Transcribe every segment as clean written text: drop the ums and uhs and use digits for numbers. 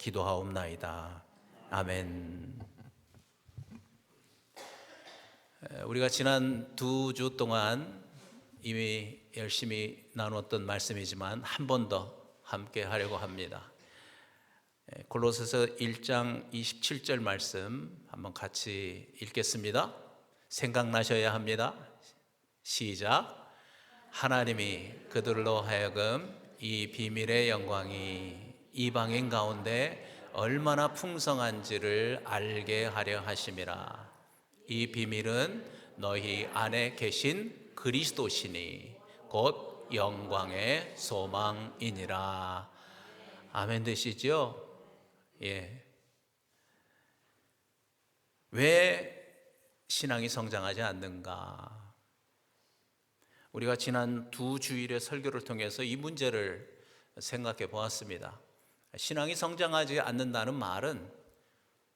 기도하옵나이다. 아멘. 우리가 지난 2주 동안 이미 열심히 나누었던 말씀이지만 한 번 더 함께 하려고 합니다. 골로새서 1장 27절 말씀 한번 같이 읽겠습니다. 생각나셔야 합니다. 시작. 하나님이 그들로 하여금 이 비밀의 영광이 이방인 가운데 얼마나 풍성한지를 알게 하려 하심이라. 이 비밀은 너희 안에 계신 그리스도시니 곧 영광의 소망이니라. 아멘 되시죠? 예. 왜 신앙이 성장하지 않는가? 우리가 지난 2주일의 설교를 통해서 이 문제를 생각해 보았습니다. 신앙이 성장하지 않는다는 말은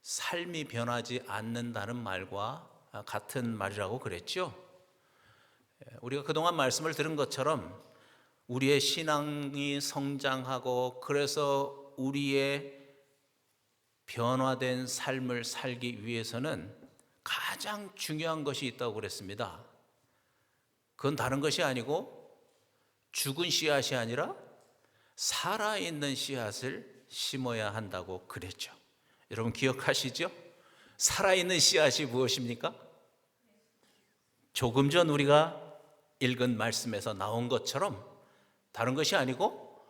삶이 변하지 않는다는 말과 같은 말이라고 그랬죠. 우리가 그동안 말씀을 들은 것처럼 우리의 신앙이 성장하고 그래서 우리의 변화된 삶을 살기 위해서는 가장 중요한 것이 있다고 그랬습니다. 그건 다른 것이 아니고 죽은 씨앗이 아니라 살아있는 씨앗을 심어야 한다고 그랬죠. 여러분 기억하시죠? 살아있는 씨앗이 무엇입니까? 조금 전 우리가 읽은 말씀에서 나온 것처럼 다른 것이 아니고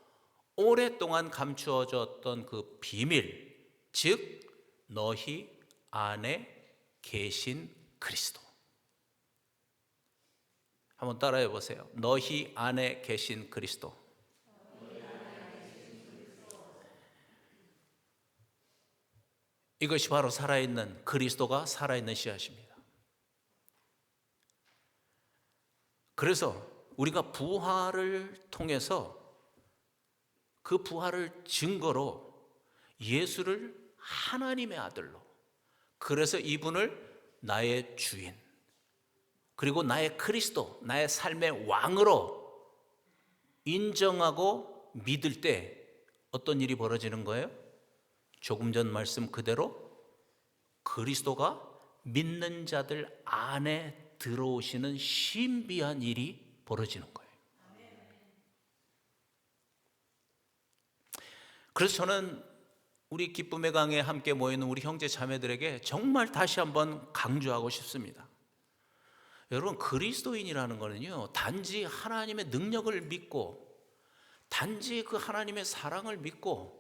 오랫동안 감추어졌던 그 비밀, 즉 너희 안에 계신 그리스도. 한번 따라해 보세요. 너희 안에 계신 그리스도. 이것이 바로 살아있는 그리스도가 살아있는 씨앗입니다. 그래서 우리가 부활을 통해서 그 부활을 증거로 예수를 하나님의 아들로, 그래서 이분을 나의 주인, 그리고 나의 그리스도, 나의 삶의 왕으로 인정하고 믿을 때 어떤 일이 벌어지는 거예요? 조금 전 말씀 그대로 그리스도가 믿는 자들 안에 들어오시는 신비한 일이 벌어지는 거예요. 그래서 저는 우리 기쁨의 강에 함께 모이는 우리 형제 자매들에게 정말 다시 한번 강조하고 싶습니다. 여러분, 그리스도인이라는 것은요, 단지 하나님의 능력을 믿고, 단지 그 하나님의 사랑을 믿고,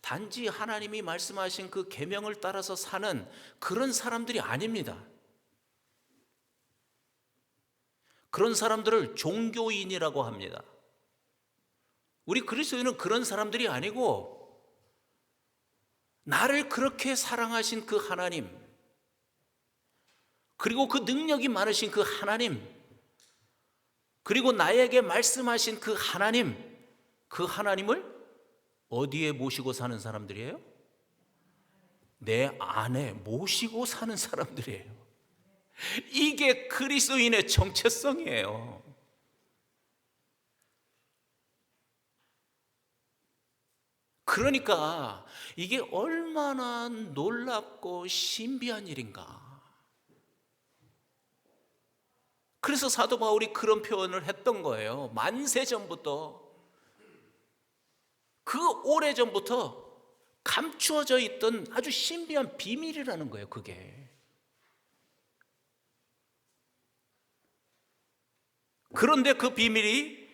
단지 하나님이 말씀하신 그 계명을 따라서 사는 그런 사람들이 아닙니다. 그런 사람들을 종교인이라고 합니다. 우리 그리스도인은 그런 사람들이 아니고 나를 그렇게 사랑하신 그 하나님, 그리고 그 능력이 많으신 그 하나님, 그리고 나에게 말씀하신 그 하나님, 그 하나님을 어디에 모시고 사는 사람들이에요? 내 안에 모시고 사는 사람들이에요. 이게 그리스도인의 정체성이에요. 그러니까 이게 얼마나 놀랍고 신비한 일인가. 그래서 사도 바울이 그런 표현을 했던 거예요. 만세 전부터, 그 오래전부터 감추어져 있던 아주 신비한 비밀이라는 거예요, 그게. 그런데 그 비밀이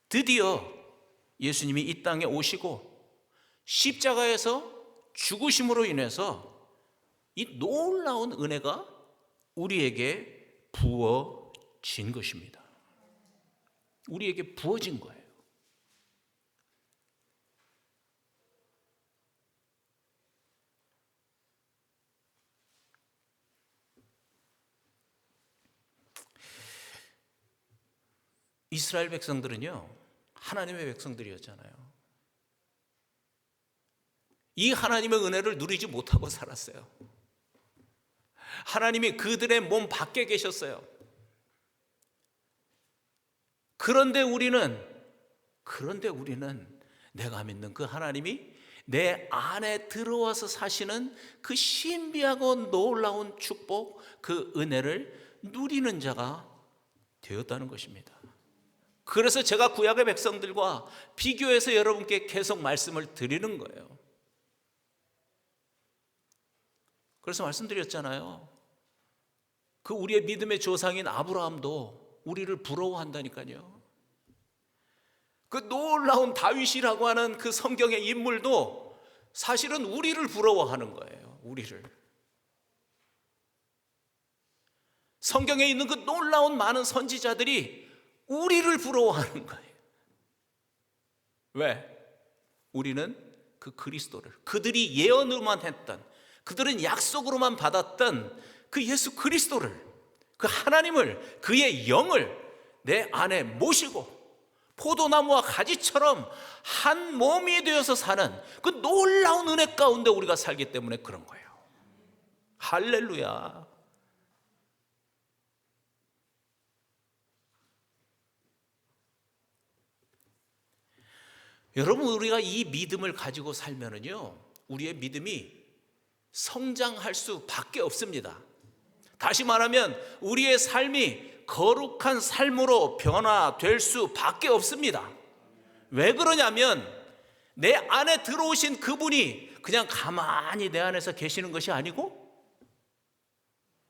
드디어 예수님이 이 땅에 오시고 십자가에서 죽으심으로 인해서 이 놀라운 은혜가 우리에게 부어진 것입니다. 우리에게 부어진 거예요. 이스라엘 백성들은요, 하나님의 백성들이었잖아요. 이 하나님의 은혜를 누리지 못하고 살았어요. 하나님이 그들의 몸 밖에 계셨어요. 그런데 우리는 내가 믿는 그 하나님이 내 안에 들어와서 사시는 그 신비하고 놀라운 축복, 그 은혜를 누리는 자가 되었다는 것입니다. 그래서 제가 구약의 백성들과 비교해서 여러분께 계속 말씀을 드리는 거예요. 그래서 말씀드렸잖아요. 그 우리의 믿음의 조상인 아브라함도 우리를 부러워한다니까요. 그 놀라운 다윗이라고 하는 그 성경의 인물도 사실은 우리를 부러워하는 거예요. 우리를. 성경에 있는 그 놀라운 많은 선지자들이 우리를 부러워하는 거예요. 왜? 우리는 그 그리스도를, 그들이 예언으로만 했던, 그들은 약속으로만 받았던 그 예수 그리스도를, 그 하나님을, 그의 영을 내 안에 모시고 포도나무와 가지처럼 한 몸이 되어서 사는 그 놀라운 은혜 가운데 우리가 살기 때문에 그런 거예요. 할렐루야. 여러분, 우리가 이 믿음을 가지고 살면은요, 우리의 믿음이 성장할 수밖에 없습니다. 다시 말하면 우리의 삶이 거룩한 삶으로 변화될 수밖에 없습니다. 왜 그러냐면 내 안에 들어오신 그분이 그냥 가만히 내 안에서 계시는 것이 아니고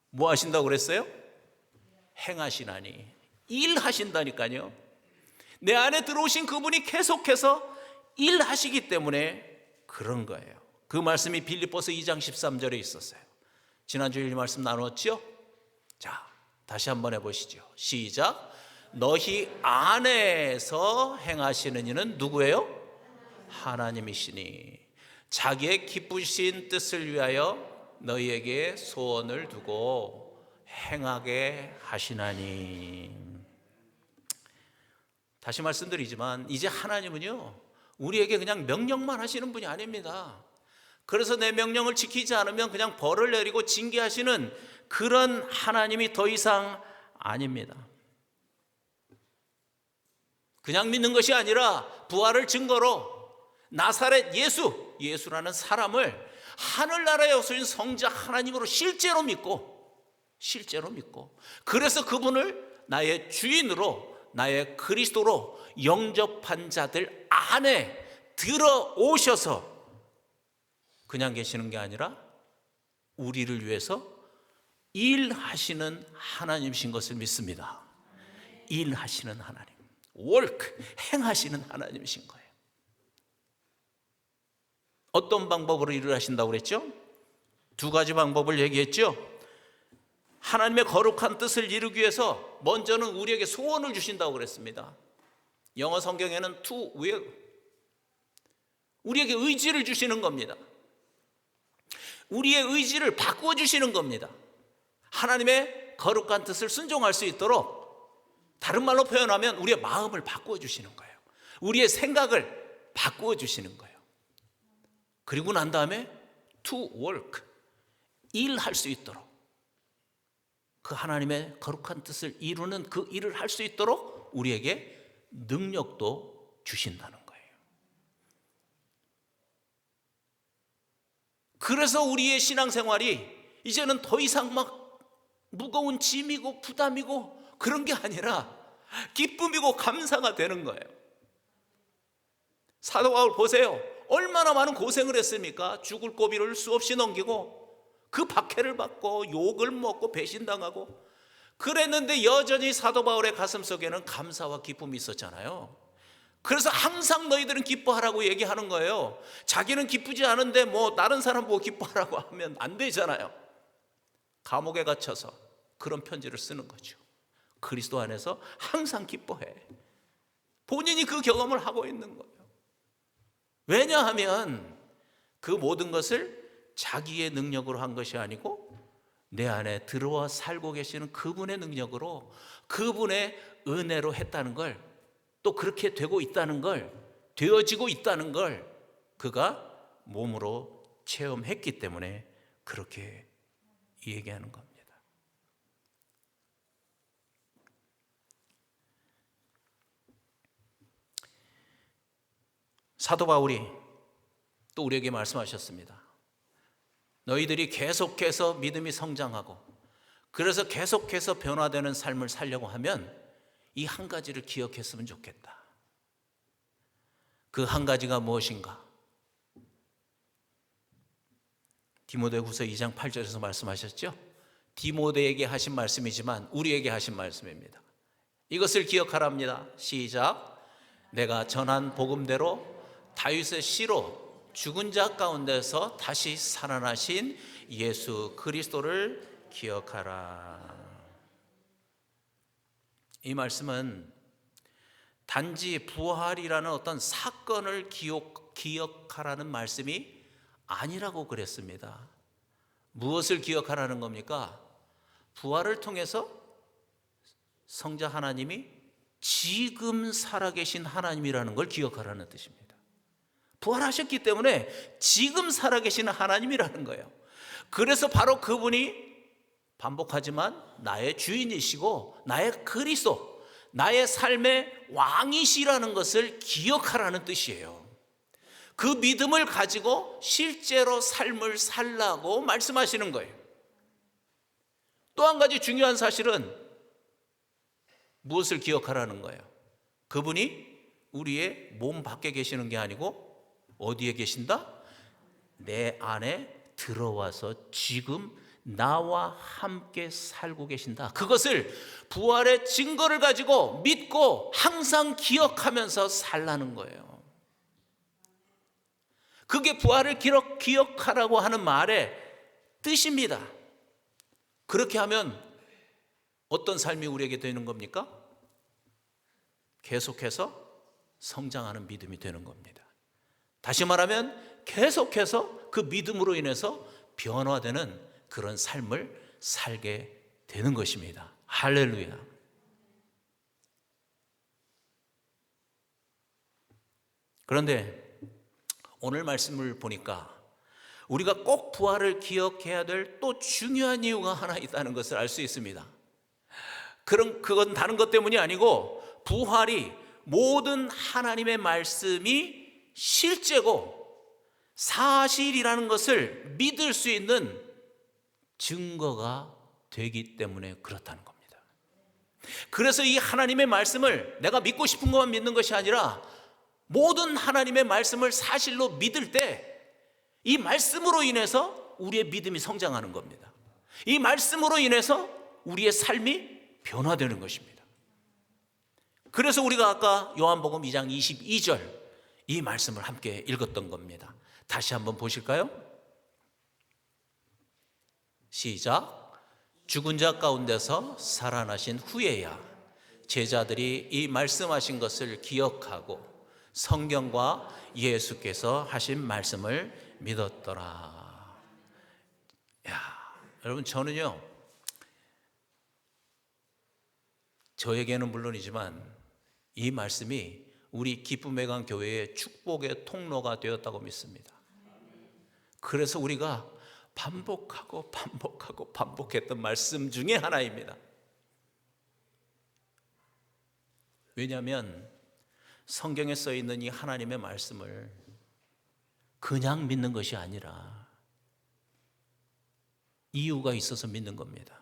뭐 하신다고 그랬어요? 행하시나니, 일하신다니까요. 내 안에 들어오신 그분이 계속해서 일하시기 때문에 그런 거예요. 그 말씀이 빌립보서 2장 13절에 있었어요. 지난주에 이 말씀 나눴죠? 자, 다시 한번 해보시죠. 시작. 너희 안에서 행하시는 이는 누구예요? 하나님이시니 자기의 기쁘신 뜻을 위하여 너희에게 소원을 두고 행하게 하시나니. 다시 말씀드리지만 이제 하나님은요, 우리에게 그냥 명령만 하시는 분이 아닙니다. 그래서 내 명령을 지키지 않으면 그냥 벌을 내리고 징계하시는 그런 하나님이 더 이상 아닙니다. 그냥 믿는 것이 아니라 부활을 증거로 나사렛 예수라는 사람을 하늘나라에 오신 성자 하나님으로 실제로 믿고 그래서 그분을 나의 주인으로, 나의 그리스도로 영접한 자들 안에 들어오셔서 그냥 계시는 게 아니라 우리를 위해서 일하시는 하나님이신 것을 믿습니다. 일하시는 하나님, work, 행하시는 하나님이신 거예요. 어떤 방법으로 일을 하신다고 그랬죠? 두 가지 방법을 얘기했죠. 하나님의 거룩한 뜻을 이루기 위해서 먼저는 우리에게 소원을 주신다고 그랬습니다. 영어 성경에는 to will, 우리에게 의지를 주시는 겁니다. 우리의 의지를 바꾸어 주시는 겁니다. 하나님의 거룩한 뜻을 순종할 수 있도록, 다른 말로 표현하면 우리의 마음을 바꾸어 주시는 거예요. 우리의 생각을 바꾸어 주시는 거예요. 그리고 난 다음에 to work, 일할 수 있도록, 그 하나님의 거룩한 뜻을 이루는 그 일을 할 수 있도록 우리에게 능력도 주신다는 거예요. 그래서 우리의 신앙생활이 이제는 더 이상 막 무거운 짐이고 부담이고 그런 게 아니라 기쁨이고 감사가 되는 거예요. 사도 바울 보세요. 얼마나 많은 고생을 했습니까? 죽을 고비를 수없이 넘기고 그 박해를 받고 욕을 먹고 배신당하고 그랬는데 여전히 사도 바울의 가슴 속에는 감사와 기쁨이 있었잖아요. 그래서 항상 너희들은 기뻐하라고 얘기하는 거예요. 자기는 기쁘지 않은데 뭐 다른 사람 보고 기뻐하라고 하면 안 되잖아요. 감옥에 갇혀서 그런 편지를 쓰는 거죠. 그리스도 안에서 항상 기뻐해. 본인이 그 경험을 하고 있는 거예요. 왜냐하면 그 모든 것을 자기의 능력으로 한 것이 아니고 내 안에 들어와 살고 계시는 그분의 능력으로, 그분의 은혜로 했다는 걸, 또 그렇게 되고 있다는 걸, 되어지고 있다는 걸 그가 몸으로 체험했기 때문에 그렇게 얘기하는 겁니다. 사도 바울이 또 우리에게 말씀하셨습니다. 너희들이 계속해서 믿음이 성장하고 그래서 계속해서 변화되는 삶을 살려고 하면 이 한 가지를 기억했으면 좋겠다. 그 한 가지가 무엇인가? 디모데후서 2장 8절에서 말씀하셨죠? 디모데에게 하신 말씀이지만 우리에게 하신 말씀입니다. 이것을 기억하랍니다. 시작. 내가 전한 복음대로 다윗의 씨로 죽은 자 가운데서 다시 살아나신 예수 그리스도를 기억하라. 이 말씀은 단지 부활이라는 어떤 사건을 기억하라는 말씀이 아니라고 그랬습니다. 무엇을 기억하라는 겁니까? 부활을 통해서 성자 하나님이 지금 살아계신 하나님이라는 걸 기억하라는 뜻입니다. 부활하셨기 때문에 지금 살아계시는 하나님이라는 거예요. 그래서 바로 그분이 반복하지만 나의 주인이시고 나의 그리스도, 나의 삶의 왕이시라는 것을 기억하라는 뜻이에요. 그 믿음을 가지고 실제로 삶을 살라고 말씀하시는 거예요. 또 한 가지 중요한 사실은 무엇을 기억하라는 거예요? 그분이 우리의 몸 밖에 계시는 게 아니고 어디에 계신다? 내 안에 들어와서 지금 나와 함께 살고 계신다. 그것을 부활의 증거를 가지고 믿고 항상 기억하면서 살라는 거예요. 그게 부활을 기억하라고 하는 말의 뜻입니다. 그렇게 하면 어떤 삶이 우리에게 되는 겁니까? 계속해서 성장하는 믿음이 되는 겁니다. 다시 말하면 계속해서 그 믿음으로 인해서 변화되는 그런 삶을 살게 되는 것입니다. 할렐루야. 그런데 오늘 말씀을 보니까 우리가 꼭 부활을 기억해야 될 또 중요한 이유가 하나 있다는 것을 알 수 있습니다. 그건 다른 것 때문이 아니고 부활이 모든 하나님의 말씀이 실제고 사실이라는 것을 믿을 수 있는 증거가 되기 때문에 그렇다는 겁니다. 그래서 이 하나님의 말씀을 내가 믿고 싶은 것만 믿는 것이 아니라 모든 하나님의 말씀을 사실로 믿을 때 이 말씀으로 인해서 우리의 믿음이 성장하는 겁니다. 이 말씀으로 인해서 우리의 삶이 변화되는 것입니다. 그래서 우리가 아까 요한복음 2장 22절 이 말씀을 함께 읽었던 겁니다. 다시 한번 보실까요? 시작. 죽은 자 가운데서 살아나신 후에야 제자들이 이 말씀하신 것을 기억하고 성경과 예수께서 하신 말씀을 믿었더라. 여러분, 저는요, 저에게는 물론이지만 이 말씀이 우리 기쁨의 강 교회의 축복의 통로가 되었다고 믿습니다. 그래서 우리가 반복했던 말씀 중에 하나입니다. 왜냐하면 성경에 써 있는 이 하나님의 말씀을 그냥 믿는 것이 아니라 이유가 있어서 믿는 겁니다.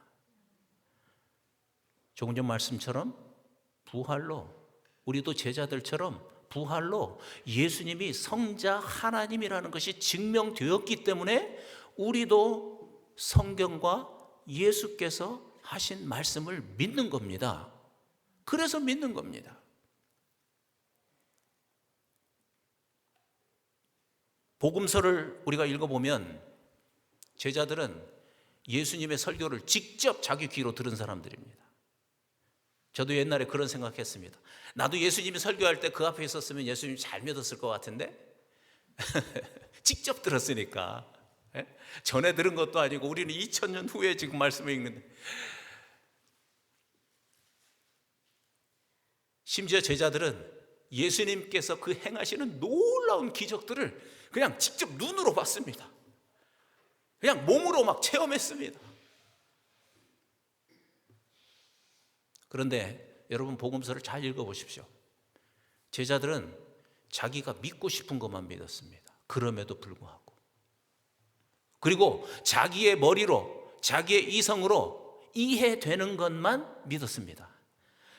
조금 전 말씀처럼 부활로, 우리도 제자들처럼 부활로 예수님이 성자 하나님이라는 것이 증명되었기 때문에 우리도 성경과 예수께서 하신 말씀을 믿는 겁니다. 그래서 믿는 겁니다. 복음서를 우리가 읽어보면 제자들은 예수님의 설교를 직접 자기 귀로 들은 사람들입니다. 저도 옛날에 그런 생각했습니다. 나도 예수님이 설교할 때 그 앞에 있었으면 예수님 잘 믿었을 것 같은데 직접 들었으니까. 전에 들은 것도 아니고 우리는 2000년 후에 지금 말씀을 읽는데, 심지어 제자들은 예수님께서 그 행하시는 놀라운 기적들을 그냥 직접 눈으로 봤습니다. 그냥 몸으로 막 체험했습니다. 그런데 여러분, 복음서를 잘 읽어보십시오. 제자들은 자기가 믿고 싶은 것만 믿었습니다. 그럼에도 불구하고, 그리고 자기의 머리로, 자기의 이성으로 이해되는 것만 믿었습니다.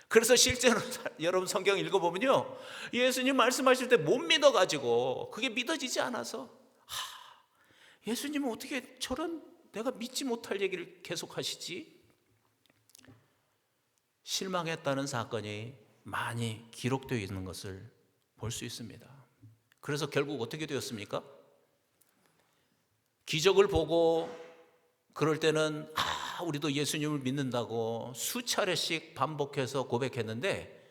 그래서 실제로 여러분 성경 읽어보면요, 예수님 말씀하실 때 못 믿어가지고, 그게 믿어지지 않아서, 예수님은 어떻게 저런 내가 믿지 못할 얘기를 계속 하시지? 실망했다는 사건이 많이 기록되어 있는 것을 볼 수 있습니다. 그래서 결국 어떻게 되었습니까? 기적을 보고 그럴 때는 우리도 예수님을 믿는다고 수차례씩 반복해서 고백했는데,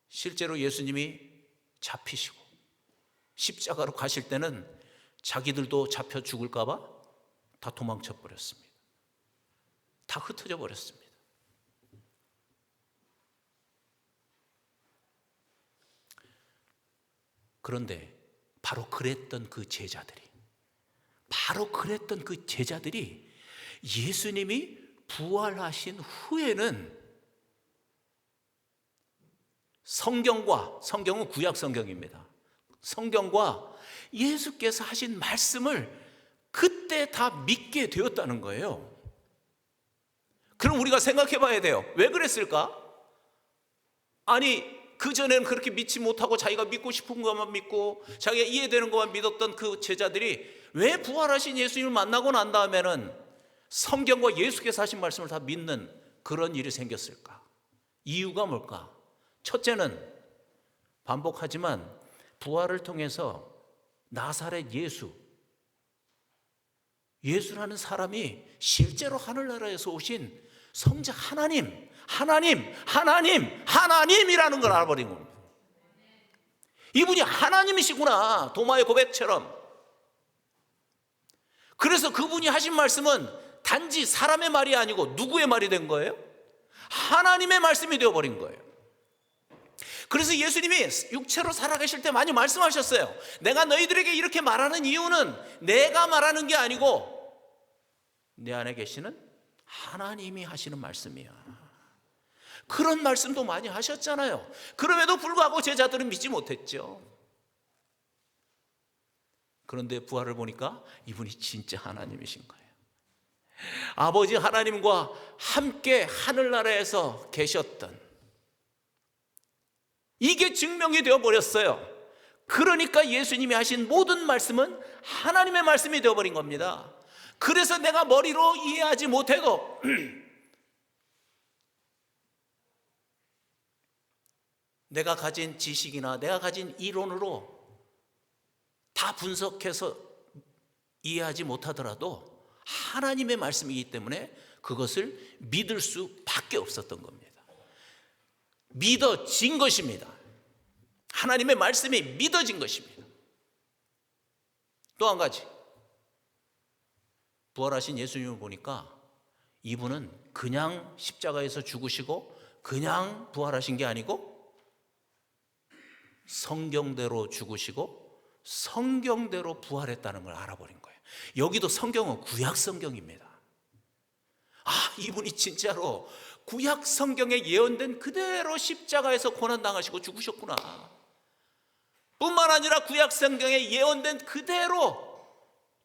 실제로 예수님이 잡히시고 십자가로 가실 때는 자기들도 잡혀 죽을까 봐 다 도망쳐 버렸습니다. 다 흩어져 버렸습니다. 그런데 바로 그랬던 그 제자들이 예수님이 부활하신 후에는 성경은 구약 성경입니다. 성경과 예수께서 하신 말씀을 그때 다 믿게 되었다는 거예요. 그럼 우리가 생각해 봐야 돼요. 왜 그랬을까? 아니, 그전에는 그렇게 믿지 못하고 자기가 믿고 싶은 것만 믿고 자기가 이해되는 것만 믿었던 그 제자들이 왜 부활하신 예수님을 만나고 난 다음에는 성경과 예수께서 하신 말씀을 다 믿는 그런 일이 생겼을까? 이유가 뭘까? 첫째는, 반복하지만 부활을 통해서 나사렛 예수라는 사람이 실제로 하늘나라에서 오신 성자 하나님이라는 걸 알아버린 겁니다. 이분이 하나님이시구나, 도마의 고백처럼. 그래서 그분이 하신 말씀은 단지 사람의 말이 아니고 누구의 말이 된 거예요? 하나님의 말씀이 되어버린 거예요. 그래서 예수님이 육체로 살아계실 때 많이 말씀하셨어요. 내가 너희들에게 이렇게 말하는 이유는 내가 말하는 게 아니고 내 안에 계시는 하나님이 하시는 말씀이야. 그런 말씀도 많이 하셨잖아요. 그럼에도 불구하고 제자들은 믿지 못했죠. 그런데 부활을 보니까 이분이 진짜 하나님이신 거예요. 아버지 하나님과 함께 하늘나라에서 계셨던, 이게 증명이 되어버렸어요. 그러니까 예수님이 하신 모든 말씀은 하나님의 말씀이 되어버린 겁니다. 그래서 내가 머리로 이해하지 못해도 내가 가진 지식이나 내가 가진 이론으로 다 분석해서 이해하지 못하더라도 하나님의 말씀이기 때문에 그것을 믿을 수밖에 없었던 겁니다. 믿어진 것입니다. 하나님의 말씀이 믿어진 것입니다. 또 한 가지, 부활하신 예수님을 보니까 이분은 그냥 십자가에서 죽으시고 그냥 부활하신 게 아니고 성경대로 죽으시고 성경대로 부활했다는 걸 알아버린 거예요. 여기도 성경은 구약 성경입니다. 이분이 진짜로 구약 성경에 예언된 그대로 십자가에서 고난당하시고 죽으셨구나. 뿐만 아니라 구약 성경에 예언된 그대로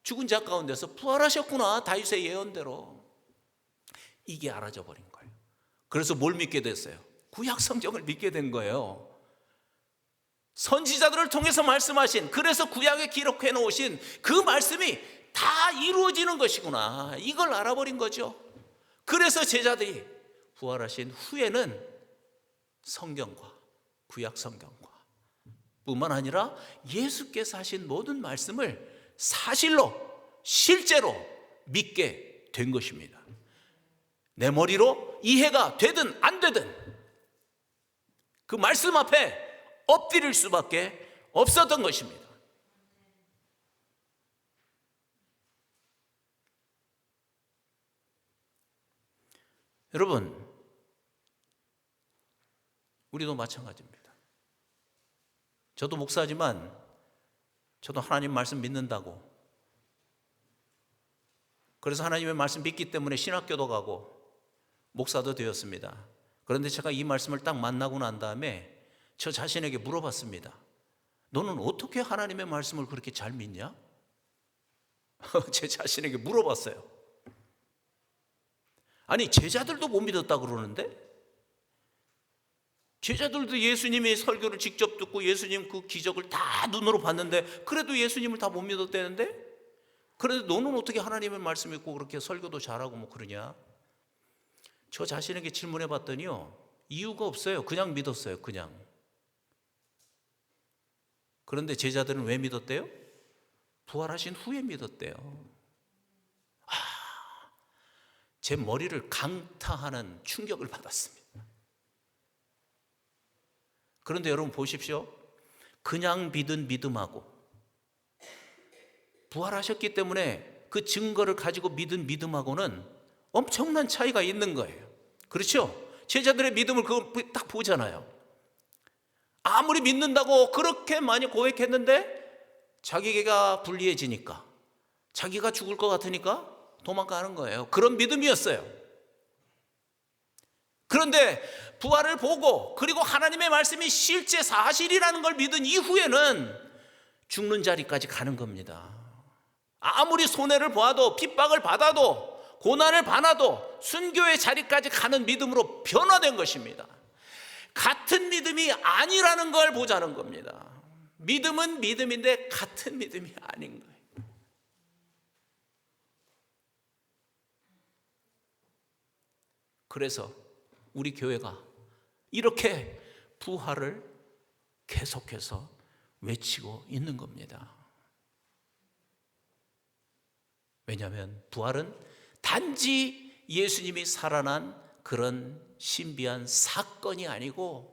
죽은 자 가운데서 부활하셨구나. 다윗의 예언대로. 이게 알아져 버린 거예요. 그래서 뭘 믿게 됐어요? 구약 성경을 믿게 된 거예요. 선지자들을 통해서 말씀하신, 그래서 구약에 기록해 놓으신 그 말씀이 다 이루어지는 것이구나. 이걸 알아버린 거죠. 그래서 제자들이 부활하신 후에는 성경과 구약 성경과 뿐만 아니라 예수께서 하신 모든 말씀을 사실로 실제로 믿게 된 것입니다. 내 머리로 이해가 되든 안 되든 그 말씀 앞에 엎드릴 수밖에 없었던 것입니다. 여러분, 우리도 마찬가지입니다. 저도 목사지만 저도 하나님 말씀 믿는다고, 그래서 하나님의 말씀 믿기 때문에 신학교도 가고 목사도 되었습니다. 그런데 제가 이 말씀을 딱 만나고 난 다음에 저 자신에게 물어봤습니다. 너는 어떻게 하나님의 말씀을 그렇게 잘 믿냐? 제 자신에게 물어봤어요. 아니, 제자들도 못 믿었다 그러는데? 제자들도 예수님의 설교를 직접 듣고 예수님 그 기적을 다 눈으로 봤는데 그래도 예수님을 다 못 믿었다는데? 그런데 너는 어떻게 하나님의 말씀 믿고 그렇게 설교도 잘하고 뭐 그러냐? 저 자신에게 질문해 봤더니요, 이유가 없어요. 그냥 믿었어요. 그냥. 그런데 제자들은 왜 믿었대요? 부활하신 후에 믿었대요. 제 머리를 강타하는 충격을 받았습니다. 그런데 여러분 보십시오. 그냥 믿은 믿음하고 부활하셨기 때문에 그 증거를 가지고 믿은 믿음하고는 엄청난 차이가 있는 거예요. 그렇죠? 제자들의 믿음을 그거 딱 보잖아요. 아무리 믿는다고 그렇게 많이 고백했는데 자기가 불리해지니까, 자기가 죽을 것 같으니까 도망가는 거예요. 그런 믿음이었어요. 그런데 부활을 보고 그리고 하나님의 말씀이 실제 사실이라는 걸 믿은 이후에는 죽는 자리까지 가는 겁니다. 아무리 손해를 보아도, 핍박을 받아도, 고난을 받아도 순교의 자리까지 가는 믿음으로 변화된 것입니다. 같은 믿음이 아니라는 걸 보자는 겁니다. 믿음은 믿음인데 같은 믿음이 아닌 거예요. 그래서 우리 교회가 이렇게 부활을 계속해서 외치고 있는 겁니다. 왜냐하면 부활은 단지 예수님이 살아난 그런 신비한 사건이 아니고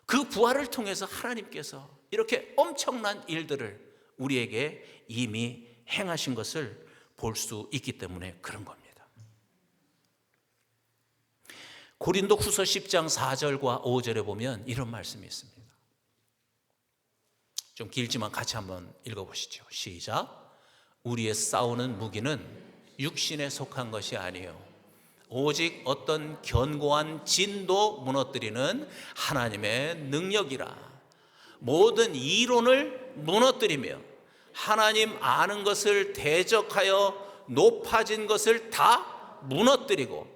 그 부활을 통해서 하나님께서 이렇게 엄청난 일들을 우리에게 이미 행하신 것을 볼 수 있기 때문에 그런 겁니다. 고린도 후서 10장 4절과 5절에 보면 이런 말씀이 있습니다. 좀 길지만 같이 한번 읽어보시죠. 시작. 우리의 싸우는 무기는 육신에 속한 것이 아니요 오직 어떤 견고한 진도 무너뜨리는 하나님의 능력이라. 모든 이론을 무너뜨리며 하나님 아는 것을 대적하여 높아진 것을 다 무너뜨리고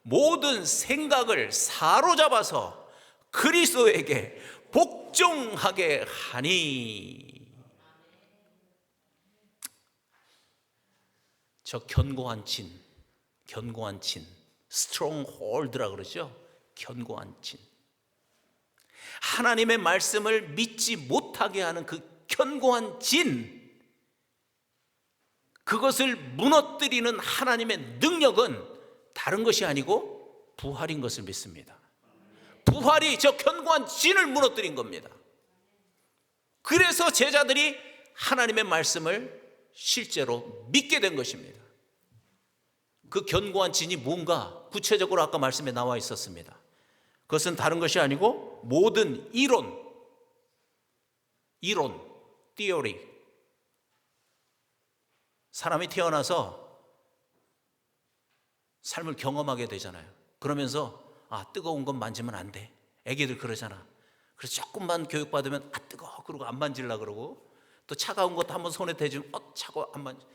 모든 생각을 사로잡아서 그리스도에게 복종하게 하니. 저 견고한 진, stronghold라 그러죠. 견고한 진. 하나님의 말씀을 믿지 못하게 하는 그 견고한 진, 그것을 무너뜨리는 하나님의 능력은 다른 것이 아니고 부활인 것을 믿습니다. 부활이 저 견고한 진을 무너뜨린 겁니다. 그래서 제자들이 하나님의 말씀을 실제로 믿게 된 것입니다. 그 견고한 진이 뭔가 구체적으로 아까 말씀에 나와 있었습니다. 그것은 다른 것이 아니고 모든 이론, theory. 사람이 태어나서 삶을 경험하게 되잖아요. 그러면서 뜨거운 건 만지면 안 돼. 애기들 그러잖아. 그래서 조금만 교육받으면 뜨거워 그러고 안 만질라 그러고, 또 차가운 것도 한번 손에 대주면 차가워 안 만져.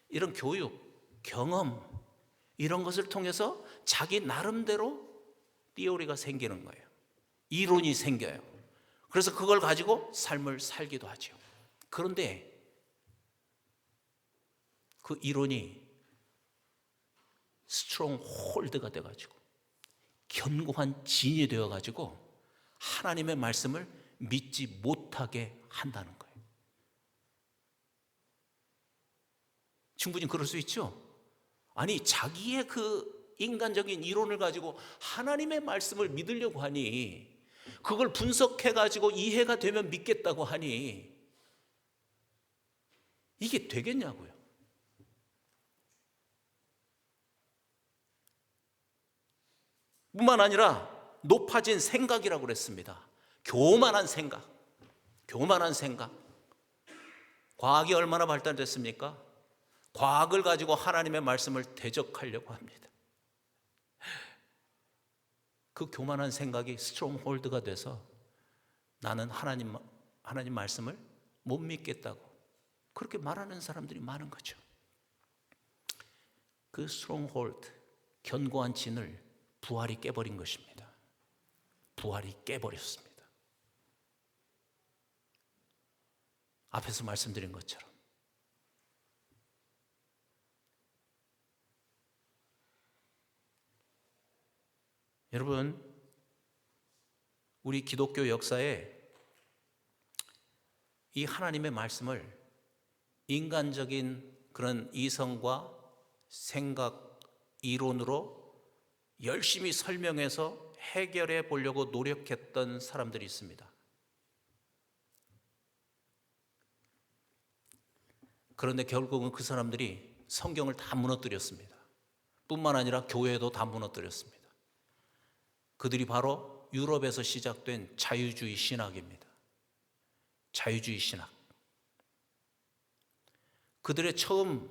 이런 교육, 경험 이런 것을 통해서 자기 나름대로 띠오리가 생기는 거예요. 이론이 생겨요. 그래서 그걸 가지고 삶을 살기도 하죠. 그런데 그 이론이 스트롱홀드가 돼가지고 견고한 진이 되어가지고 하나님의 말씀을 믿지 못하게 한다는 거예요. 충분히 그럴 수 있죠. 아니, 자기의 그 인간적인 이론을 가지고 하나님의 말씀을 믿으려고 하니, 그걸 분석해가지고 이해가 되면 믿겠다고 하니, 이게 되겠냐고요. 뿐만 아니라 높아진 생각이라고 그랬습니다. 교만한 생각. 과학이 얼마나 발달됐습니까? 과학을 가지고 하나님의 말씀을 대적하려고 합니다. 그 교만한 생각이 스트롱홀드가 돼서 나는 하나님 하나님 말씀을 못 믿겠다고 그렇게 말하는 사람들이 많은 거죠. 그 스트롱홀드, 견고한 진을 부활이 깨버린 것입니다. 부활이 깨버렸습니다. 앞에서 말씀드린 것처럼 여러분, 우리 기독교 역사에 이 하나님의 말씀을 인간적인 그런 이성과 생각, 이론으로 열심히 설명해서 해결해 보려고 노력했던 사람들이 있습니다. 그런데 결국은 그 사람들이 성경을 다 무너뜨렸습니다. 뿐만 아니라 교회도 다 무너뜨렸습니다. 그들이 바로 유럽에서 시작된 자유주의 신학입니다. 자유주의 신학. 그들의 처음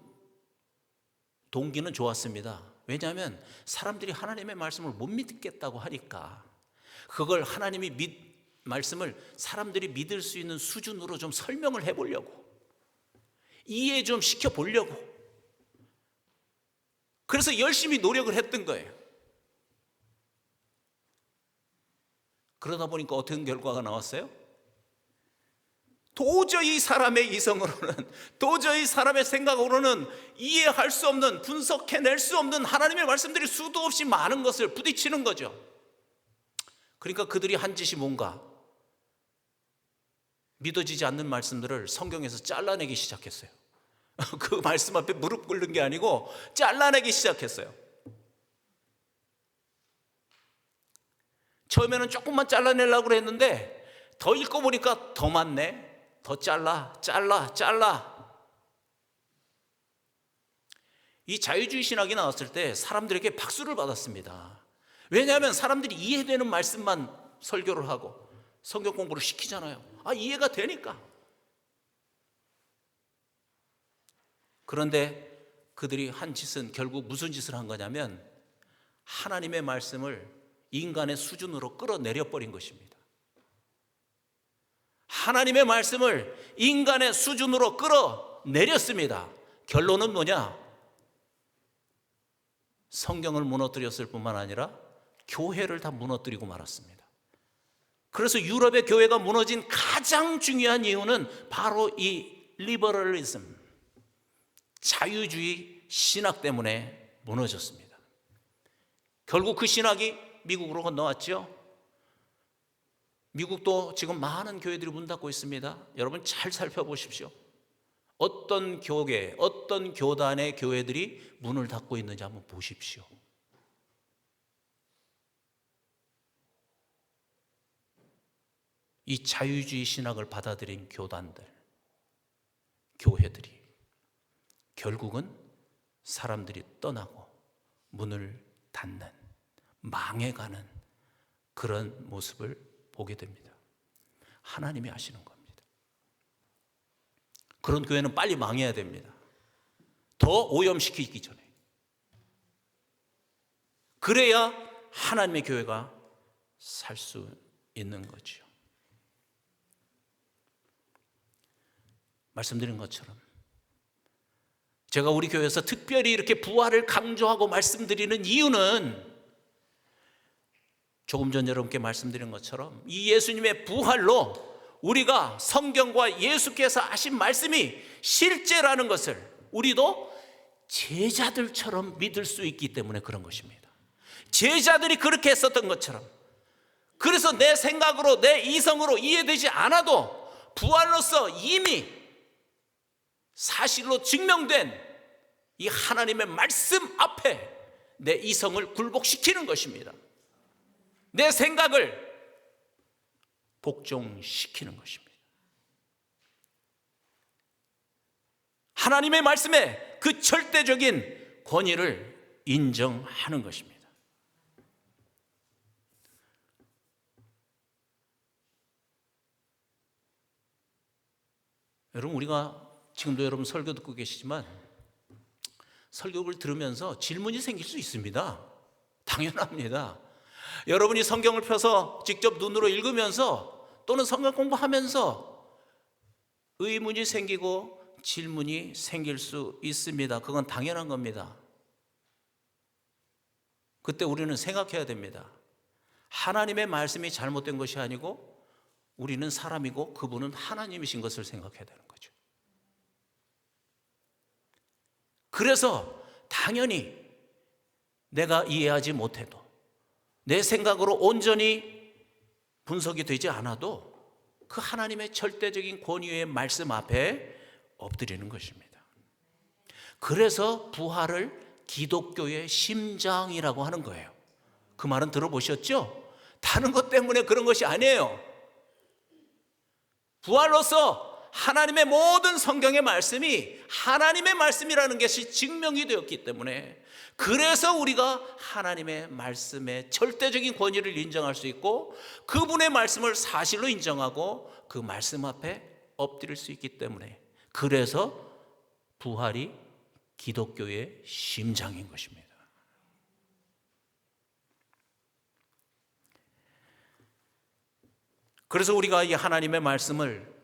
동기는 좋았습니다. 왜냐하면 사람들이 하나님의 말씀을 못 믿겠다고 하니까 그걸 하나님이 말씀을 사람들이 믿을 수 있는 수준으로 좀 설명을 해보려고, 이해 좀 시켜보려고, 그래서 열심히 노력을 했던 거예요. 그러다 보니까 어떤 결과가 나왔어요? 도저히 사람의 이성으로는, 도저히 사람의 생각으로는 이해할 수 없는, 분석해낼 수 없는 하나님의 말씀들이 수도 없이 많은 것을 부딪히는 거죠. 그러니까 그들이 한 짓이 뭔가, 믿어지지 않는 말씀들을 성경에서 잘라내기 시작했어요. 그 말씀 앞에 무릎 꿇는 게 아니고 잘라내기 시작했어요. 처음에는 조금만 잘라내려고 했는데 더 읽고 보니까 더 많네. 더 잘라. 이 자유주의 신학이 나왔을 때 사람들에게 박수를 받았습니다. 왜냐하면 사람들이 이해되는 말씀만 설교를 하고 성경 공부를 시키잖아요. 이해가 되니까. 그런데 그들이 한 짓은 결국 무슨 짓을 한 거냐면 하나님의 말씀을 인간의 수준으로 끌어내려 버린 것입니다. 하나님의 말씀을 인간의 수준으로 끌어내렸습니다. 결론은 뭐냐? 성경을 무너뜨렸을 뿐만 아니라 교회를 다 무너뜨리고 말았습니다. 그래서 유럽의 교회가 무너진 가장 중요한 이유는 바로 이 리버럴리즘, 자유주의 신학 때문에 무너졌습니다. 결국 그 신학이 미국으로 건너왔죠. 미국도 지금 많은 교회들이 문 닫고 있습니다. 여러분 잘 살펴보십시오. 어떤 교계, 어떤 교단의 교회들이 문을 닫고 있는지 한번 보십시오. 이 자유주의 신학을 받아들인 교단들, 교회들이 결국은 사람들이 떠나고 문을 닫는, 망해가는 그런 모습을 보게 됩니다. 하나님이 하시는 겁니다. 그런 교회는 빨리 망해야 됩니다. 더 오염시키기 전에. 그래야 하나님의 교회가 살 수 있는 거죠. 말씀드린 것처럼 제가 우리 교회에서 특별히 이렇게 부활을 강조하고 말씀드리는 이유는 조금 전 여러분께 말씀드린 것처럼 이 예수님의 부활로 우리가 성경과 예수께서 하신 말씀이 실제라는 것을 우리도 제자들처럼 믿을 수 있기 때문에 그런 것입니다. 제자들이 그렇게 했었던 것처럼, 그래서 내 생각으로 내 이성으로 이해되지 않아도 부활로서 이미 사실로 증명된 이 하나님의 말씀 앞에 내 이성을 굴복시키는 것입니다. 내 생각을 복종시키는 것입니다. 하나님의 말씀에 그 절대적인 권위를 인정하는 것입니다. 여러분, 우리가 지금도 여러분 설교 듣고 계시지만 설교를 들으면서 질문이 생길 수 있습니다. 당연합니다. 여러분이 성경을 펴서 직접 눈으로 읽으면서 또는 성경 공부하면서 의문이 생기고 질문이 생길 수 있습니다. 그건 당연한 겁니다. 그때 우리는 생각해야 됩니다. 하나님의 말씀이 잘못된 것이 아니고 우리는 사람이고 그분은 하나님이신 것을 생각해야 되는 거죠. 그래서 당연히 내가 이해하지 못해도 내 생각으로 온전히 분석이 되지 않아도 그 하나님의 절대적인 권위의 말씀 앞에 엎드리는 것입니다. 그래서 부활을 기독교의 심장이라고 하는 거예요. 그 말은 들어보셨죠? 다른 것 때문에 그런 것이 아니에요. 부활로서 하나님의 모든 성경의 말씀이 하나님의 말씀이라는 것이 증명이 되었기 때문에, 그래서 우리가 하나님의 말씀의 절대적인 권위를 인정할 수 있고 그분의 말씀을 사실로 인정하고 그 말씀 앞에 엎드릴 수 있기 때문에, 그래서 부활이 기독교의 심장인 것입니다. 그래서 우리가 이 하나님의 말씀을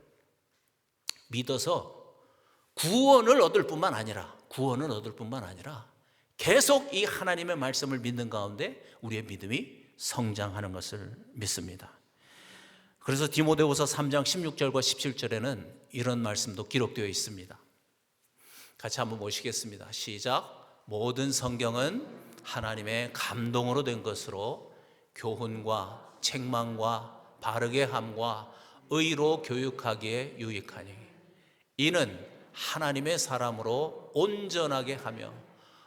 믿어서 구원을 얻을 뿐만 아니라 계속 이 하나님의 말씀을 믿는 가운데 우리의 믿음이 성장하는 것을 믿습니다. 그래서 디모데후서 3장 16절과 17절에는 이런 말씀도 기록되어 있습니다. 같이 한번 보시겠습니다. 시작. 모든 성경은 하나님의 감동으로 된 것으로 교훈과 책망과 바르게 함과 의로 교육하기에 유익하니 이는 하나님의 사람으로 온전하게 하며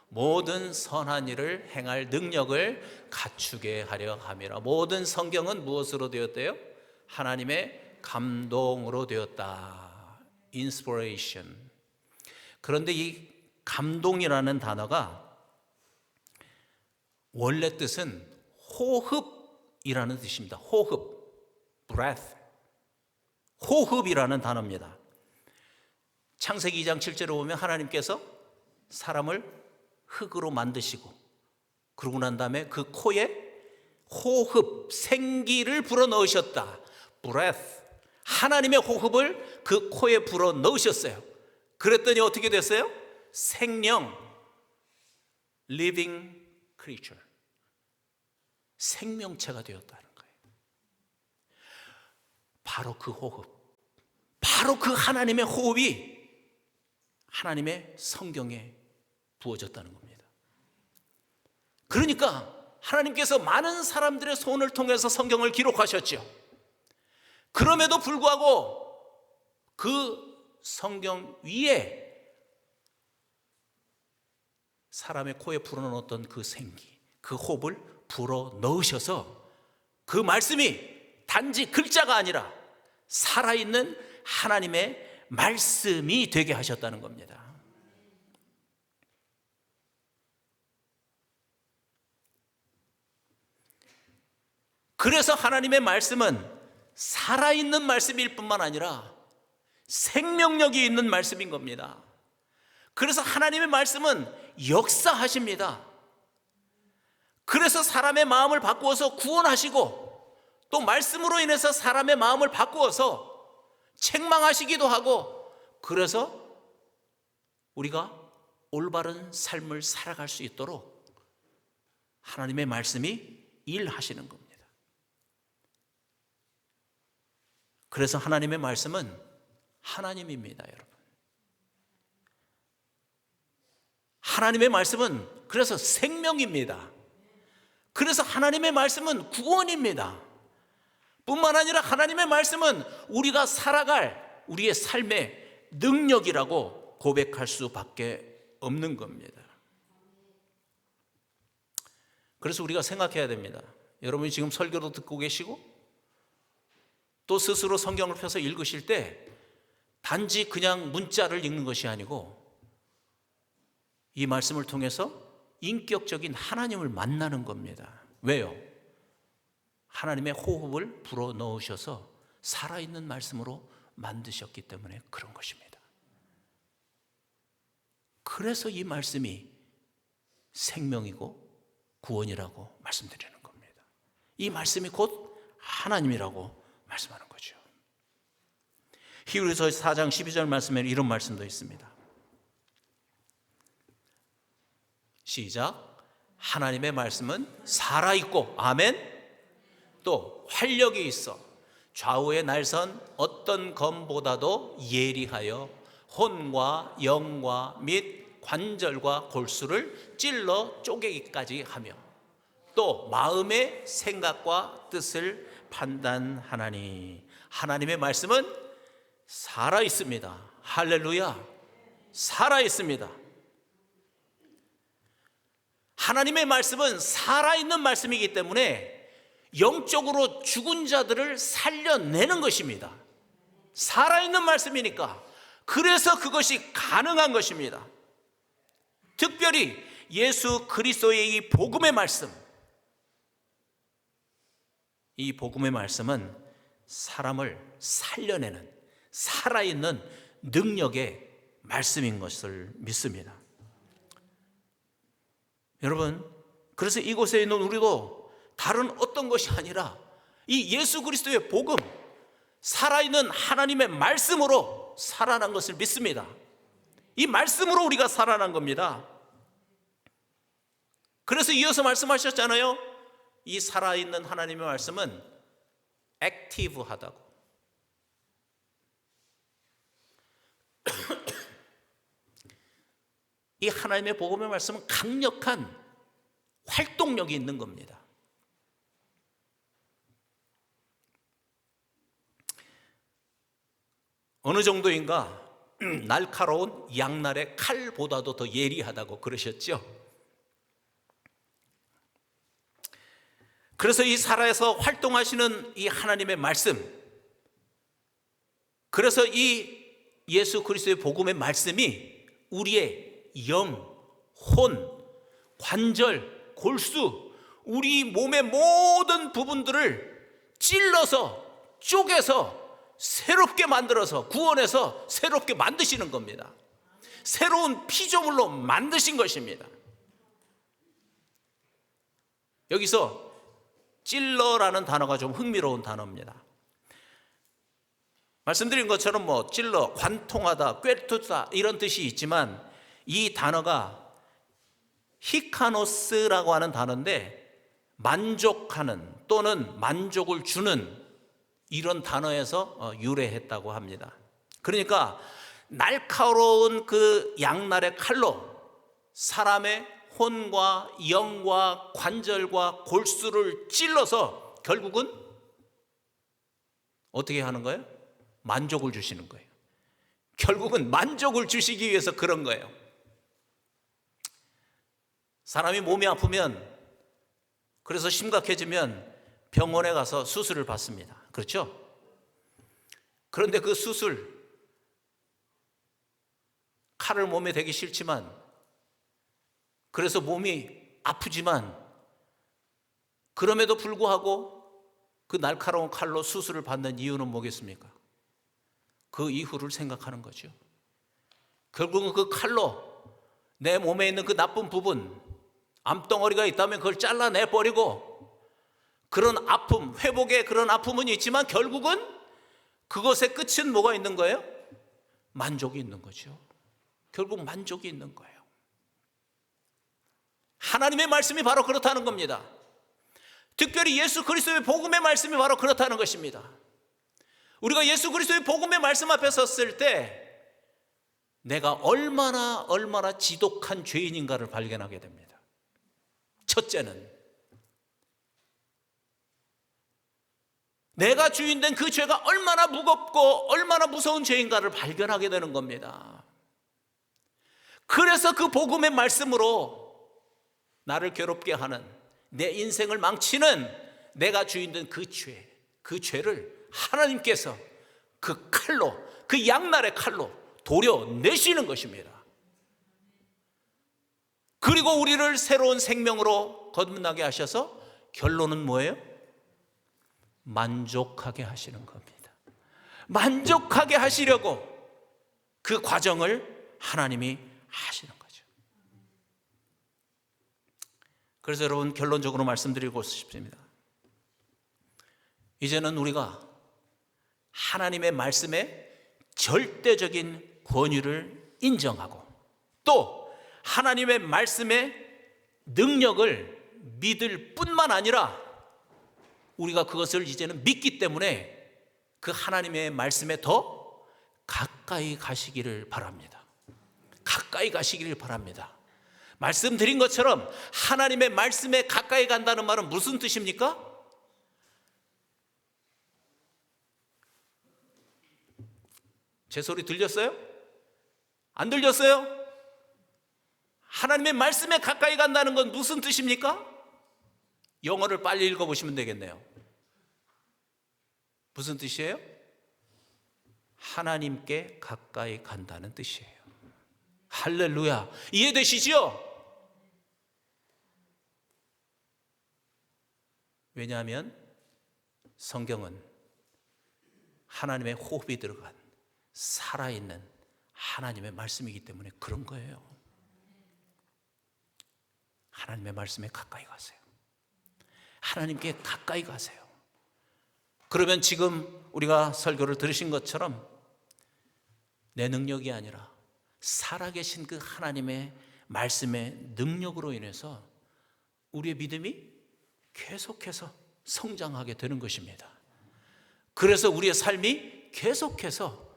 모든 선한 일을 행할 능력을 갖추게 하려 함이라. 모든 성경은 무엇으로 되었대요? 하나님의 감동으로 되었다. Inspiration. 그런데 이 감동이라는 단어가 원래 뜻은 호흡이라는 뜻입니다. 호흡, breath, 호흡이라는 단어입니다. 창세기 2장 7절에 보면 하나님께서 사람을 흙으로 만드시고 그러고 난 다음에 그 코에 호흡, 생기를 불어넣으셨다. breath, 하나님의 호흡을 그 코에 불어넣으셨어요. 그랬더니 어떻게 됐어요? 생명, living creature, 생명체가 되었다는 거예요. 바로 그 호흡, 바로 그 하나님의 호흡이 하나님의 성경에 부어졌다는 겁니다. 그러니까 하나님께서 많은 사람들의 손을 통해서 성경을 기록하셨죠. 그럼에도 불구하고 그 성경 위에 사람의 코에 불어넣었던 그 생기, 그 호흡을 불어넣으셔서 그 말씀이 단지 글자가 아니라 살아있는 하나님의 말씀이 되게 하셨다는 겁니다. 그래서 하나님의 말씀은 살아있는 말씀일 뿐만 아니라 생명력이 있는 말씀인 겁니다. 그래서 하나님의 말씀은 역사하십니다. 그래서 사람의 마음을 바꾸어서 구원하시고 또 말씀으로 인해서 사람의 마음을 바꾸어서 책망하시기도 하고, 그래서 우리가 올바른 삶을 살아갈 수 있도록 하나님의 말씀이 일하시는 겁니다. 그래서 하나님의 말씀은 하나님입니다, 여러분. 하나님의 말씀은 그래서 생명입니다. 그래서 하나님의 말씀은 구원입니다. 뿐만 아니라 하나님의 말씀은 우리가 살아갈 우리의 삶의 능력이라고 고백할 수밖에 없는 겁니다. 그래서 우리가 생각해야 됩니다. 여러분이 지금 설교도 듣고 계시고 또 스스로 성경을 펴서 읽으실 때 단지 그냥 문자를 읽는 것이 아니고 이 말씀을 통해서 인격적인 하나님을 만나는 겁니다. 왜요? 하나님의 호흡을 불어넣으셔서 살아있는 말씀으로 만드셨기 때문에 그런 것입니다. 그래서 이 말씀이 생명이고 구원이라고 말씀드리는 겁니다. 이 말씀이 곧 하나님이라고 말씀하는 거죠. 히브리서 4장 12절 말씀에 이런 말씀도 있습니다. 시작. 하나님의 말씀은 살아있고, 아멘, 또 활력이 있어 좌우의 날선 어떤 검보다도 예리하여 혼과 영과 및 관절과 골수를 찔러 쪼개기까지 하며 또 마음의 생각과 뜻을 판단하나니. 하나님의 말씀은 살아있습니다. 할렐루야. 살아있습니다. 하나님의 말씀은 살아있는 말씀이기 때문에 영적으로 죽은 자들을 살려내는 것입니다. 살아있는 말씀이니까. 그래서 그것이 가능한 것입니다. 특별히 예수 그리스도의 이 복음의 말씀, 이 복음의 말씀은 사람을 살려내는 살아있는 능력의 말씀인 것을 믿습니다. 여러분, 그래서 이곳에 있는 우리도 다른 어떤 것이 아니라 이 예수 그리스도의 복음, 살아있는 하나님의 말씀으로 살아난 것을 믿습니다. 이 말씀으로 우리가 살아난 겁니다. 그래서 이어서 말씀하셨잖아요. 이 살아있는 하나님의 말씀은 액티브하다고. 이 하나님의 복음의 말씀은 강력한 활동력이 있는 겁니다. 어느 정도인가 날카로운 양날의 칼보다도 더 예리하다고 그러셨죠. 그래서 이 살아서 활동하시는 이 하나님의 말씀, 그래서 이 예수 그리스도의 복음의 말씀이 우리의 영, 혼, 관절, 골수, 우리 몸의 모든 부분들을 찔러서 쪼개서 새롭게 만들어서 구원해서 새롭게 만드시는 겁니다. 새로운 피조물로 만드신 것입니다. 여기서 찔러라는 단어가 좀 흥미로운 단어입니다. 말씀드린 것처럼 찔러, 관통하다, 꿰뚫다 이런 뜻이 있지만 이 단어가 히카노스라고 하는 단어인데 만족하는 또는 만족을 주는 이런 단어에서 유래했다고 합니다. 그러니까 날카로운 그 양날의 칼로 사람의 혼과 영과 관절과 골수를 찔러서 결국은 어떻게 하는 거예요? 만족을 주시는 거예요. 결국은 만족을 주시기 위해서 그런 거예요. 사람이 몸이 아프면, 그래서 심각해지면 병원에 가서 수술을 받습니다. 그렇죠? 그런데 그 수술, 칼을 몸에 대기 싫지만, 그래서 몸이 아프지만, 그럼에도 불구하고 그 날카로운 칼로 수술을 받는 이유는 뭐겠습니까? 그 이후를 생각하는 거죠. 결국은 그 칼로 내 몸에 있는 그 나쁜 부분, 암덩어리가 있다면 그걸 잘라내버리고, 그런 아픔, 회복의 그런 아픔은 있지만 결국은 그것의 끝은 뭐가 있는 거예요? 만족이 있는 거죠. 결국 만족이 있는 거예요. 하나님의 말씀이 바로 그렇다는 겁니다. 특별히 예수 그리스도의 복음의 말씀이 바로 그렇다는 것입니다. 우리가 예수 그리스도의 복음의 말씀 앞에 섰을 때 내가 얼마나 지독한 죄인인가를 발견하게 됩니다. 첫째는 내가 주인된 그 죄가 얼마나 무겁고 얼마나 무서운 죄인가를 발견하게 되는 겁니다. 그래서 그 복음의 말씀으로 나를 괴롭게 하는, 내 인생을 망치는 내가 주인된 그 죄를 하나님께서 그 칼로, 그 양날의 칼로 도려내시는 것입니다. 그리고 우리를 새로운 생명으로 거듭나게 하셔서 결론은 뭐예요? 만족하게 하시는 겁니다. 만족하게 하시려고 그 과정을 하나님이 하시는 거죠. 그래서 여러분, 결론적으로 말씀드리고 싶습니다. 이제는 우리가 하나님의 말씀에 절대적인 권위를 인정하고 또 하나님의 말씀의 능력을 믿을 뿐만 아니라 우리가 그것을 이제는 믿기 때문에 그 하나님의 말씀에 더 가까이 가시기를 바랍니다. 가까이 가시기를 바랍니다. 말씀드린 것처럼 하나님의 말씀에 가까이 간다는 말은 무슨 뜻입니까? 제 소리 들렸어요? 안 들렸어요? 하나님의 말씀에 가까이 간다는 건 무슨 뜻입니까? 영어를 빨리 읽어보시면 되겠네요. 무슨 뜻이에요? 하나님께 가까이 간다는 뜻이에요. 할렐루야. 이해되시죠? 왜냐하면 성경은 하나님의 호흡이 들어간 살아있는 하나님의 말씀이기 때문에 그런 거예요. 하나님의 말씀에 가까이 가세요. 하나님께 가까이 가세요. 그러면 지금 우리가 설교를 들으신 것처럼 내 능력이 아니라 살아계신 그 하나님의 말씀의 능력으로 인해서 우리의 믿음이 계속해서 성장하게 되는 것입니다. 그래서 우리의 삶이 계속해서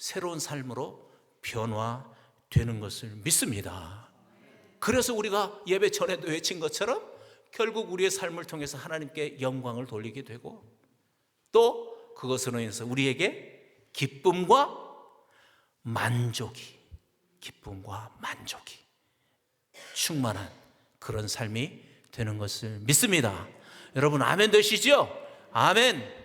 새로운 삶으로 변화되는 것을 믿습니다. 그래서 우리가 예배 전에도 외친 것처럼 결국 우리의 삶을 통해서 하나님께 영광을 돌리게 되고 또 그것으로 인해서 우리에게 기쁨과 만족이 충만한 그런 삶이 되는 것을 믿습니다. 여러분 아멘 되시죠? 아멘.